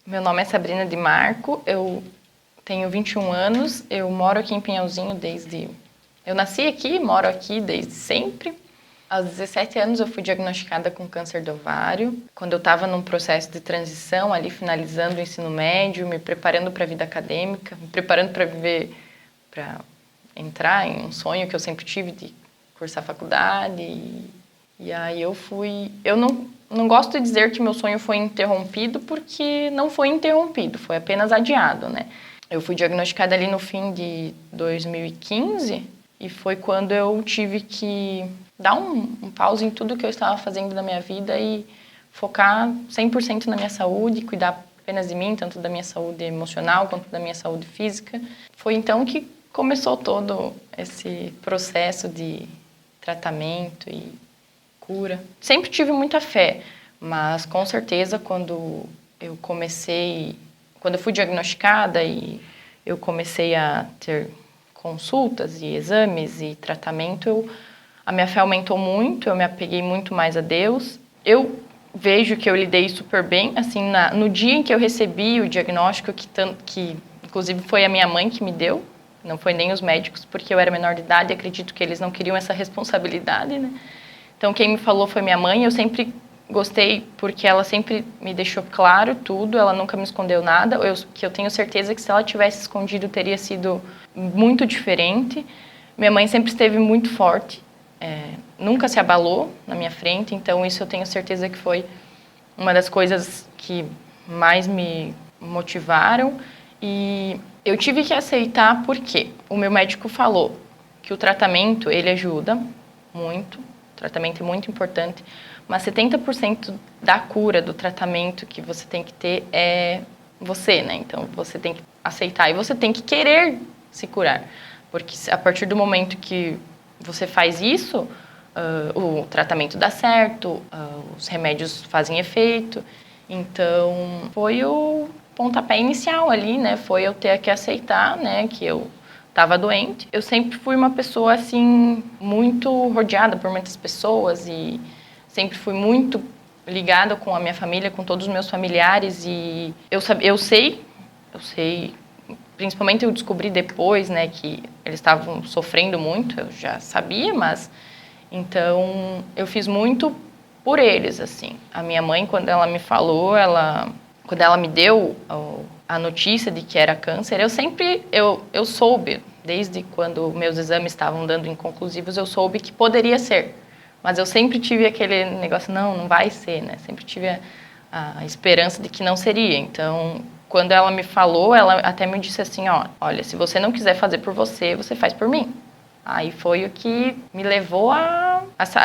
Meu nome é Sabrina de Marco, eu tenho 21 anos, eu moro aqui em Pinhalzinho desde... Eu nasci aqui, moro aqui desde sempre. Aos 17 anos eu fui diagnosticada com câncer do ovário. Quando eu estava num processo de transição, ali finalizando o ensino médio, me preparando para a vida acadêmica, me preparando para viver, para entrar em um sonho que eu sempre tive de cursar faculdade. E aí eu fui... Eu não gosto de dizer que meu sonho foi interrompido, porque não foi interrompido, foi apenas adiado, né? Eu fui diagnosticada ali no fim de 2015 e foi quando eu tive que dar um pause em tudo que eu estava fazendo na minha vida e focar 100% na minha saúde, cuidar apenas de mim, tanto da minha saúde emocional quanto da minha saúde física. Foi então que começou todo esse processo de tratamento e cura. Sempre tive muita fé, mas com certeza quando eu fui diagnosticada e eu comecei a ter consultas e exames e tratamento, a minha fé aumentou muito, eu me apeguei muito mais a Deus. Eu vejo que eu lidei super bem, assim, no dia em que eu recebi o diagnóstico, que inclusive foi a minha mãe que me deu, não foi nem os médicos, porque eu era menor de idade e acredito que eles não queriam essa responsabilidade, né? Então, quem me falou foi minha mãe. Eu sempre gostei, porque ela sempre me deixou claro tudo, ela nunca me escondeu nada, que eu tenho certeza que se ela tivesse escondido, teria sido muito diferente. Minha mãe sempre esteve muito forte, nunca se abalou na minha frente, então isso eu tenho certeza que foi uma das coisas que mais me motivaram. E eu tive que aceitar porque o meu médico falou que o tratamento, ele ajuda muito. O tratamento é muito importante, mas 70% da cura do tratamento que você tem que ter é você, né? Então, você tem que aceitar e você tem que querer se curar. Porque a partir do momento que você faz isso, o tratamento dá certo, os remédios fazem efeito. Então, foi o pontapé inicial ali, né? Foi eu ter que aceitar, né, que eu estava doente. Eu sempre fui uma pessoa, assim, muito rodeada por muitas pessoas e sempre fui muito ligada com a minha família, com todos os meus familiares. E eu sei, principalmente eu descobri depois, né, que eles estavam sofrendo muito, eu já sabia, mas... Então, eu fiz muito por eles, assim. A minha mãe, quando ela me falou, quando ela me deu a notícia de que era câncer, eu soube, desde quando meus exames estavam dando inconclusivos, eu soube que poderia ser. Mas eu sempre tive aquele negócio, não vai ser, né? Sempre tive a esperança de que não seria. Então, quando ela me falou, ela até me disse assim, olha, se você não quiser fazer por você, você faz por mim. Aí foi o que me levou a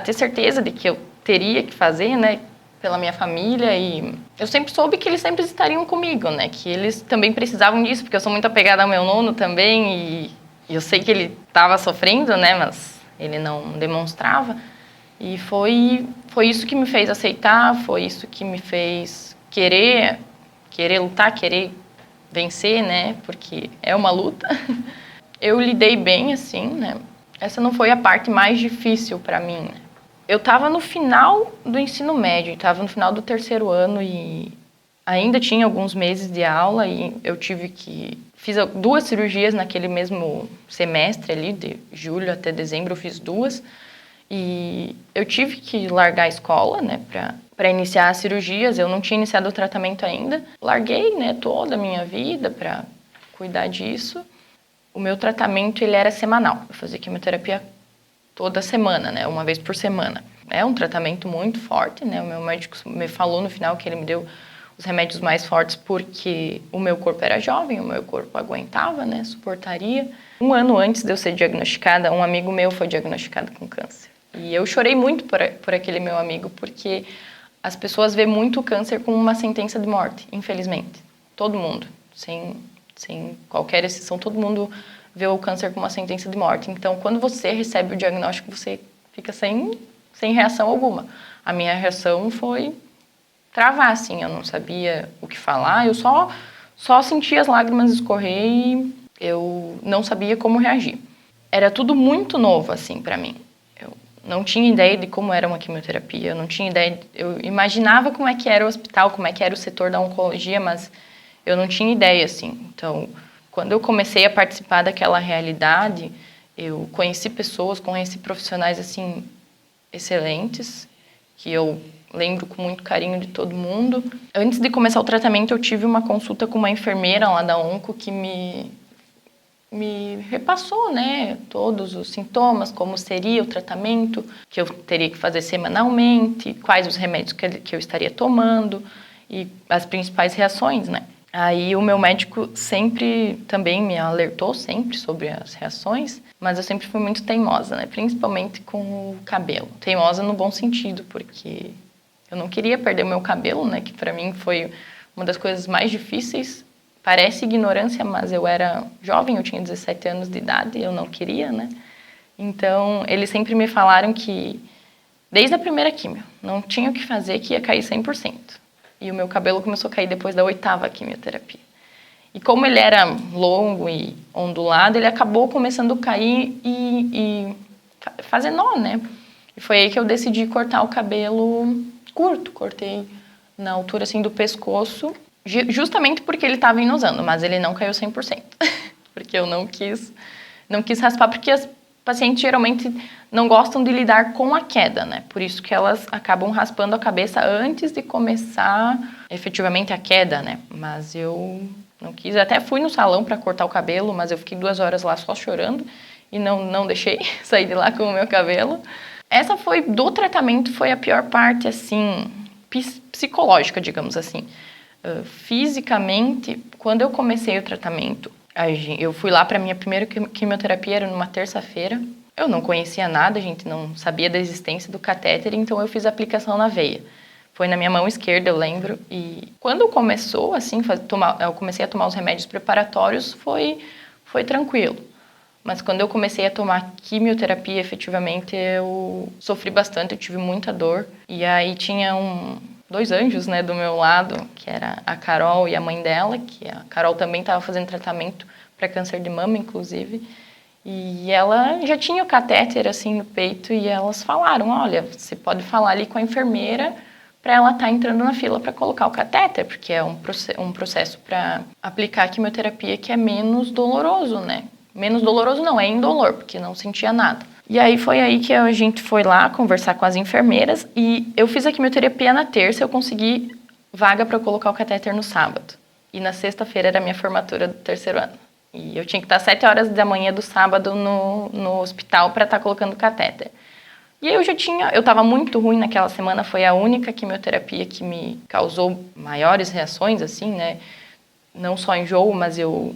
ter certeza de que eu teria que fazer, né? Pela minha família, e eu sempre soube que eles sempre estariam comigo, né? Que eles também precisavam disso, porque eu sou muito apegada ao meu nono também, e eu sei que ele estava sofrendo, né? Mas ele não demonstrava. E foi isso que me fez aceitar, foi isso que me fez querer lutar, querer vencer, né? Porque é uma luta. Eu lidei bem, assim, né? Essa não foi a parte mais difícil para mim, né? Eu estava no final do ensino médio, estava no final do 3º ano e ainda tinha alguns meses de aula e eu fiz 2 cirurgias naquele mesmo semestre ali, de julho até dezembro eu fiz 2. E eu tive que largar a escola, né, para iniciar as cirurgias. Eu não tinha iniciado o tratamento ainda. Larguei, né, toda a minha vida para cuidar disso. O meu tratamento, ele era semanal. Eu fazia quimioterapia toda semana, né? Uma vez por semana. É um tratamento muito forte, né? O meu médico me falou no final que ele me deu os remédios mais fortes porque o meu corpo era jovem, o meu corpo aguentava, né? Suportaria. 1 ano antes de eu ser diagnosticada, um amigo meu foi diagnosticado com câncer. E eu chorei muito por aquele meu amigo, porque as pessoas veem muito o câncer como uma sentença de morte, infelizmente. Todo mundo, sem qualquer exceção, todo mundo vê o câncer como uma sentença de morte. Então, quando você recebe o diagnóstico, você fica sem reação alguma. A minha reação foi travar, assim, eu não sabia o que falar, eu só sentia as lágrimas escorrer e eu não sabia como reagir. Era tudo muito novo, assim, pra mim. Eu não tinha ideia de como era uma quimioterapia, eu não tinha ideia, eu imaginava como é que era o hospital, como é que era o setor da oncologia, mas eu não tinha ideia, assim. Então, quando eu comecei a participar daquela realidade, eu conheci pessoas, conheci profissionais, assim, excelentes, que eu lembro com muito carinho de todo mundo. Antes de começar o tratamento, eu tive uma consulta com uma enfermeira lá da Onco que me repassou, né, todos os sintomas, como seria o tratamento, que eu teria que fazer semanalmente, quais os remédios que eu estaria tomando e as principais reações, né. Aí o meu médico sempre também me alertou sempre sobre as reações, mas eu sempre fui muito teimosa, né, principalmente com o cabelo. Teimosa no bom sentido, porque eu não queria perder o meu cabelo, né, que para mim foi uma das coisas mais difíceis. Parece ignorância, mas eu era jovem, eu tinha 17 anos de idade, eu não queria, né? Então, eles sempre me falaram que, desde a primeira quimio, não tinha o que fazer, que ia cair 100%. E o meu cabelo começou a cair depois da 8ª quimioterapia. E como ele era longo e ondulado, ele acabou começando a cair e fazer nó, né? E foi aí que eu decidi cortar o cabelo curto, cortei na altura, assim, do pescoço, justamente porque ele estava inosando, mas ele não caiu 100%, porque eu não quis raspar, porque as pacientes geralmente não gostam de lidar com a queda, né? Por isso que elas acabam raspando a cabeça antes de começar efetivamente a queda, né? Mas eu não quis, eu até fui no salão para cortar o cabelo, mas eu fiquei 2 horas lá só chorando e não deixei sair de lá com o meu cabelo. Essa foi, do tratamento, foi a pior parte, assim, psicológica, digamos assim. Fisicamente, quando eu comecei o tratamento, eu fui lá para minha primeira quimioterapia, era numa terça-feira. Eu não conhecia nada, a gente não sabia da existência do catéter, então eu fiz a aplicação na veia. Foi na minha mão esquerda, eu lembro. E quando começou, assim, eu comecei a tomar os remédios preparatórios, foi tranquilo. Mas quando eu comecei a tomar quimioterapia, efetivamente, eu sofri bastante, eu tive muita dor. E aí tinha 2 anjos, né, do meu lado, que era a Carol e a mãe dela, que a Carol também estava fazendo tratamento para câncer de mama, inclusive. E ela já tinha o catéter, assim, no peito, e elas falaram, olha, você pode falar ali com a enfermeira para ela estar entrando na fila para colocar o catéter, porque é um processo para aplicar a quimioterapia que é menos doloroso, né? Menos doloroso não, é indolor, porque não sentia nada. E aí foi aí que a gente foi lá conversar com as enfermeiras e eu fiz a quimioterapia na terça, eu consegui vaga para colocar o catéter no sábado. E na sexta-feira era a minha formatura do 3º ano. E eu tinha que estar 7 horas da manhã do sábado no hospital para estar colocando o catéter. E aí eu estava muito ruim naquela semana, foi a única quimioterapia que me causou maiores reações, assim, né? Não só enjoo, mas eu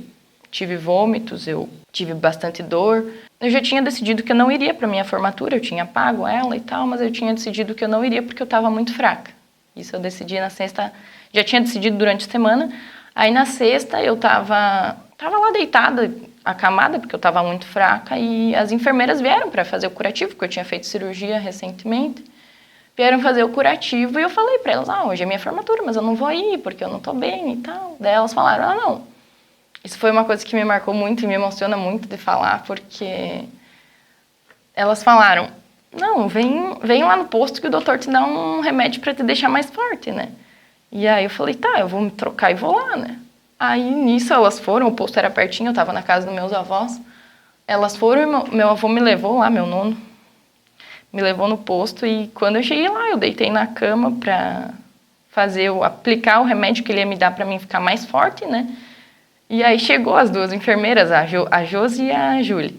tive vômitos, eu tive bastante dor. Eu já tinha decidido que eu não iria para minha formatura, eu tinha pago ela e tal, mas eu tinha decidido que eu não iria porque eu estava muito fraca. Isso eu decidi na sexta, já tinha decidido durante a semana. Aí na sexta eu estava lá deitada, acamada, porque eu estava muito fraca, e as enfermeiras vieram para fazer o curativo, porque eu tinha feito cirurgia recentemente. Vieram fazer o curativo e eu falei para elas, hoje é minha formatura, mas eu não vou ir porque eu não estou bem e tal. Daí elas falaram, não. Isso foi uma coisa que me marcou muito e me emociona muito de falar, porque elas falaram, não, vem lá no posto que o doutor te dá um remédio para te deixar mais forte, né? E aí eu falei, tá, eu vou me trocar e vou lá, né? Aí nisso elas foram, o posto era pertinho, eu tava na casa dos meus avós. Elas foram e meu avô me levou lá, meu nono, me levou no posto e quando eu cheguei lá, eu deitei na cama pra aplicar o remédio que ele ia me dar pra mim ficar mais forte, né? E aí chegou as 2 enfermeiras, a Josi e a Júlia.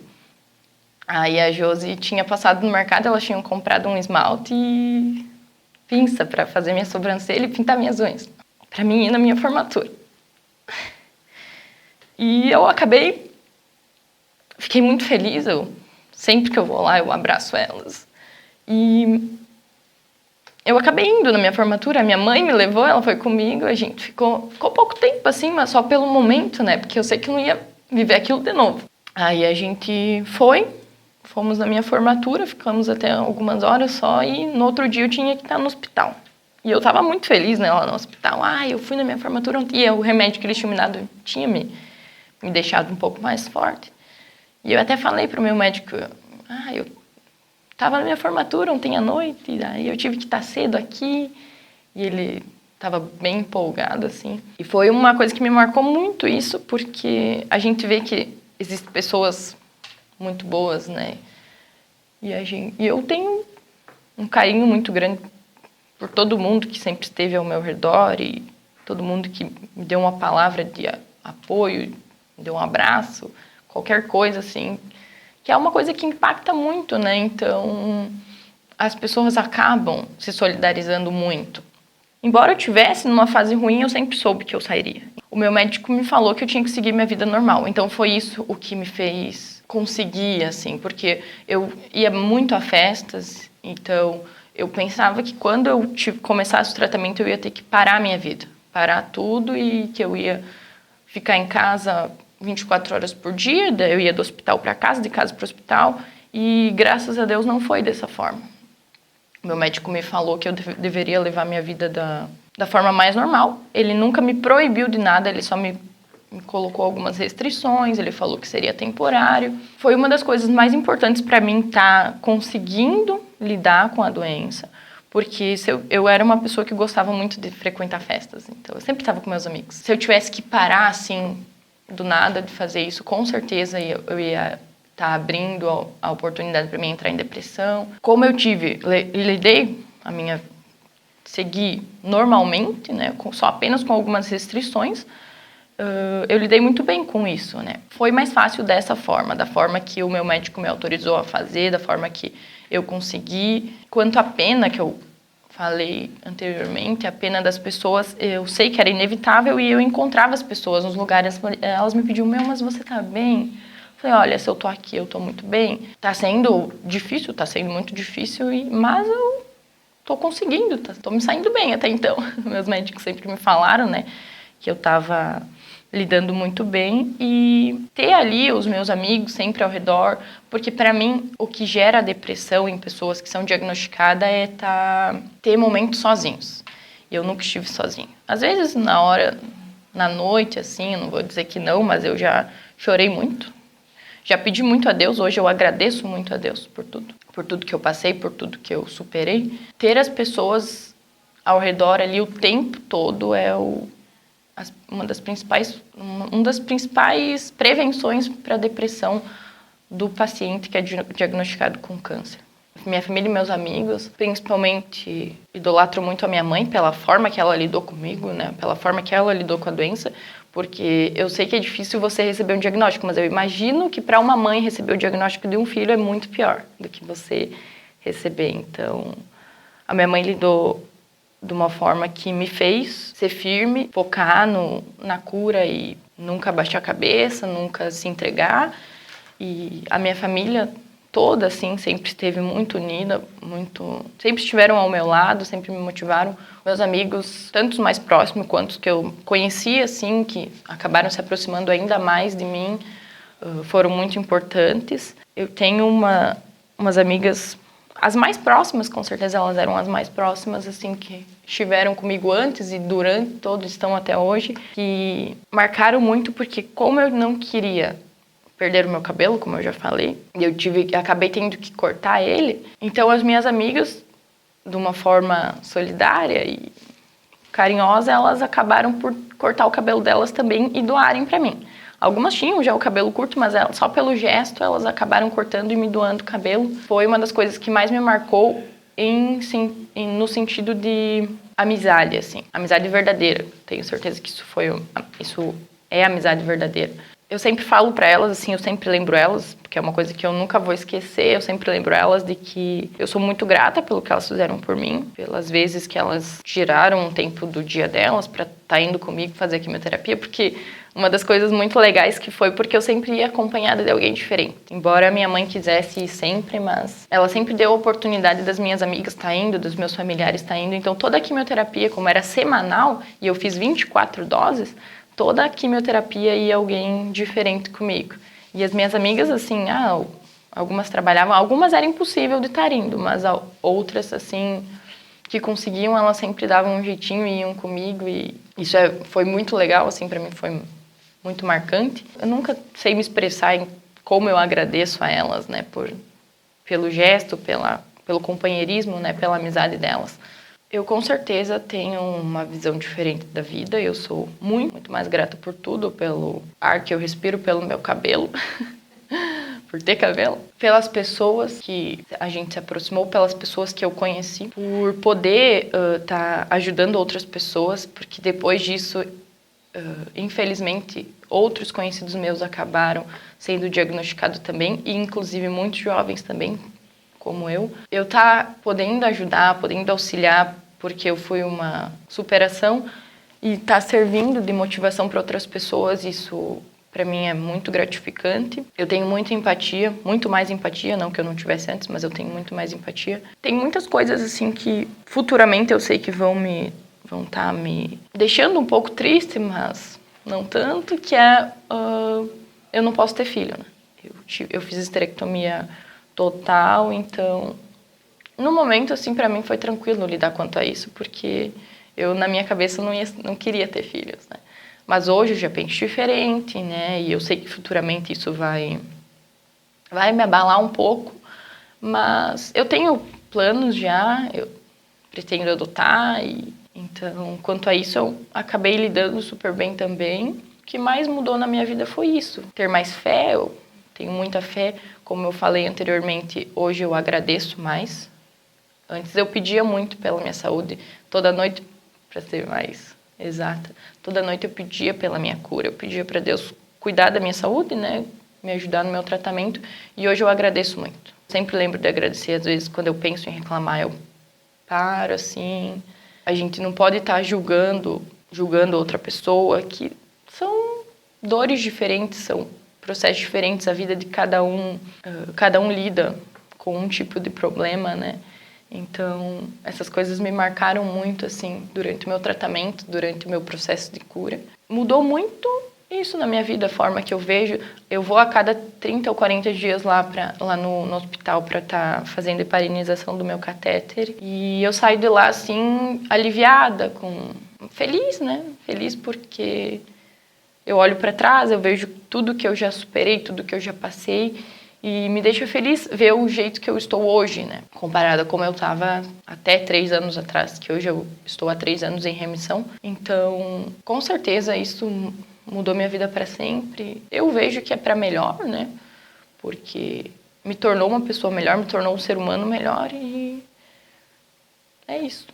Aí a Josi tinha passado no mercado, elas tinham comprado um esmalte e pinça para fazer minha sobrancelha e pintar minhas unhas. Para mim ir na minha formatura. E eu fiquei muito feliz, sempre que eu vou lá eu abraço elas. E eu acabei indo na minha formatura, a minha mãe me levou, ela foi comigo, a gente ficou pouco tempo assim, mas só pelo momento, né? Porque eu sei que eu não ia viver aquilo de novo. Aí a gente fomos na minha formatura, ficamos até algumas horas só e no outro dia eu tinha que estar no hospital. E eu tava muito feliz, né, lá no hospital. Eu fui na minha formatura e o remédio que eles tinham me dado tinha me deixado um pouco mais forte. E eu até falei pro meu médico, eu tava na minha formatura ontem à noite, e daí eu tive que estar cedo aqui, e ele tava bem empolgado, assim. E foi uma coisa que me marcou muito isso, porque a gente vê que existem pessoas muito boas, né? E eu tenho um carinho muito grande por todo mundo que sempre esteve ao meu redor e todo mundo que me deu uma palavra de apoio, me deu um abraço, qualquer coisa assim, que é uma coisa que impacta muito, né? Então, as pessoas acabam se solidarizando muito. Embora eu tivesse numa fase ruim, eu sempre soube que eu sairia. O meu médico me falou que eu tinha que seguir minha vida normal. Então, foi isso o que me fez conseguir, assim, porque eu ia muito a festas, então eu pensava que quando eu começasse o tratamento, eu ia ter que parar a minha vida, parar tudo e que eu ia ficar em casa 24 horas por dia, daí eu ia do hospital para casa, de casa para o hospital, e graças a Deus não foi dessa forma. Meu médico me falou que eu deveria levar minha vida da forma mais normal. Ele nunca me proibiu de nada, ele só me colocou algumas restrições, ele falou que seria temporário. Foi uma das coisas mais importantes para mim estar conseguindo lidar com a doença, porque eu era uma pessoa que gostava muito de frequentar festas, então eu sempre estava com meus amigos. Se eu tivesse que parar assim, do nada, de fazer isso, com certeza eu ia estar abrindo a oportunidade para mim entrar em depressão. Como eu segui normalmente, né, só apenas com algumas restrições, eu lidei muito bem com isso, né? Foi mais fácil dessa forma, da forma que o meu médico me autorizou a fazer, da forma que eu consegui. Quanto à pena que eu falei anteriormente, a pena das pessoas, eu sei que era inevitável e eu encontrava as pessoas nos lugares, elas me pediam, mas você tá bem? Eu falei, olha, se eu tô aqui, eu tô muito bem. Tá sendo difícil, tá sendo muito difícil, mas eu tô conseguindo, tô me saindo bem até então. Meus médicos sempre me falaram, né, que eu tava lidando muito bem e ter ali os meus amigos sempre ao redor, porque para mim o que gera depressão em pessoas que são diagnosticadas é ter momentos sozinhos. E eu nunca estive sozinha. Às vezes na noite assim, eu não vou dizer que não, mas eu já chorei muito. Já pedi muito a Deus, hoje eu agradeço muito a Deus por tudo que eu passei, por tudo que eu superei. Ter as pessoas ao redor ali o tempo todo é uma das principais prevenções para a depressão do paciente que é diagnosticado com câncer. Minha família e meus amigos, principalmente, idolatro muito a minha mãe pela forma que ela lidou comigo, né? Pela forma que ela lidou com a doença, porque eu sei que é difícil você receber um diagnóstico, mas eu imagino que para uma mãe receber o diagnóstico de um filho é muito pior do que você receber. Então, a minha mãe lidou de uma forma que me fez ser firme, focar na cura e nunca baixar a cabeça, nunca se entregar. E a minha família toda, assim, sempre esteve muito unida, sempre estiveram ao meu lado, sempre me motivaram. Meus amigos, tanto os mais próximos quanto os que eu conhecia, assim, que acabaram se aproximando ainda mais de mim, foram muito importantes. Eu tenho umas amigas, as mais próximas, com certeza elas eram as mais próximas, assim, que estiveram comigo antes e durante todo, estão até hoje, que marcaram muito porque como eu não queria perder o meu cabelo, como eu já falei, e acabei tendo que cortar ele, então as minhas amigas, de uma forma solidária e carinhosa, elas acabaram por cortar o cabelo delas também e doarem para mim. Algumas tinham já o cabelo curto, mas só pelo gesto elas acabaram cortando e me doando o cabelo. Foi uma das coisas que mais me marcou no sentido de amizade, assim. Amizade verdadeira. Tenho certeza que isso é amizade verdadeira. Eu sempre falo para elas, assim, eu sempre lembro elas, porque é uma coisa que eu nunca vou esquecer, eu sempre lembro elas de que eu sou muito grata pelo que elas fizeram por mim, pelas vezes que elas tiraram um tempo do dia delas para estar indo comigo fazer quimioterapia, porque uma das coisas muito legais que foi porque eu sempre ia acompanhada de alguém diferente. Embora minha mãe quisesse ir sempre, mas ela sempre deu a oportunidade das minhas amigas estar indo, dos meus familiares estar indo. Então toda a quimioterapia, como era semanal, e eu fiz 24 doses, toda a quimioterapia ia alguém diferente comigo. E as minhas amigas, assim, algumas trabalhavam, algumas era impossível de estar indo, mas outras, assim, que conseguiam, elas sempre davam um jeitinho e iam comigo. E isso foi muito legal, assim, para mim foi muito marcante. Eu nunca sei me expressar em como eu agradeço a elas, né, pelo gesto, pelo companheirismo, né, pela amizade delas. Eu com certeza tenho uma visão diferente da vida. Eu sou muito, muito mais grata por tudo, pelo ar que eu respiro, pelo meu cabelo, por ter cabelo, pelas pessoas que a gente se aproximou, pelas pessoas que eu conheci, por poder estar ajudando outras pessoas, porque depois disso, infelizmente, outros conhecidos meus acabaram sendo diagnosticados também, e inclusive muitos jovens também, como eu tá podendo ajudar, podendo auxiliar, porque eu fui uma superação e tá servindo de motivação para outras pessoas, isso para mim é muito gratificante. Eu tenho muita empatia, muito mais empatia, não que eu não tivesse antes, mas eu tenho muito mais empatia. Tem muitas coisas assim que futuramente eu sei que vão estar me deixando um pouco triste, mas não tanto, que é eu não posso ter filho, né? Eu fiz esterectomia total, então no momento assim para mim foi tranquilo lidar quanto a isso, porque eu na minha cabeça não queria ter filhos, né? Mas hoje eu já penso diferente, né? E eu sei que futuramente isso vai me abalar um pouco, mas eu tenho planos já, eu pretendo adotar e então quanto a isso eu acabei lidando super bem também. O que mais mudou na minha vida foi isso, ter mais fé. Eu tenho muita fé, como eu falei anteriormente, hoje eu agradeço mais. Antes eu pedia muito pela minha saúde, toda noite, para ser mais exata, toda noite eu pedia pela minha cura, eu pedia para Deus cuidar da minha saúde, né, me ajudar no meu tratamento, e hoje eu agradeço muito. Sempre lembro de agradecer, às vezes quando eu penso em reclamar, eu paro assim. A gente não pode estar julgando outra pessoa, que são dores diferentes, são processos diferentes, a vida de cada um lida com um tipo de problema, né? Então, essas coisas me marcaram muito, assim, durante o meu tratamento, durante o meu processo de cura. Mudou muito isso na minha vida, a forma que eu vejo. Eu vou a cada 30 ou 40 dias lá no hospital para estar fazendo heparinização do meu catéter. E eu saio de lá, assim, aliviada, feliz, né? Feliz porque eu olho para trás, eu vejo tudo que eu já superei, tudo que eu já passei. E me deixa feliz ver o jeito que eu estou hoje, né? Comparado a como eu estava até 3 anos atrás, que hoje eu estou há 3 anos em remissão. Então, com certeza, isso mudou minha vida para sempre. Eu vejo que é para melhor, né? Porque me tornou uma pessoa melhor, me tornou um ser humano melhor e é isso.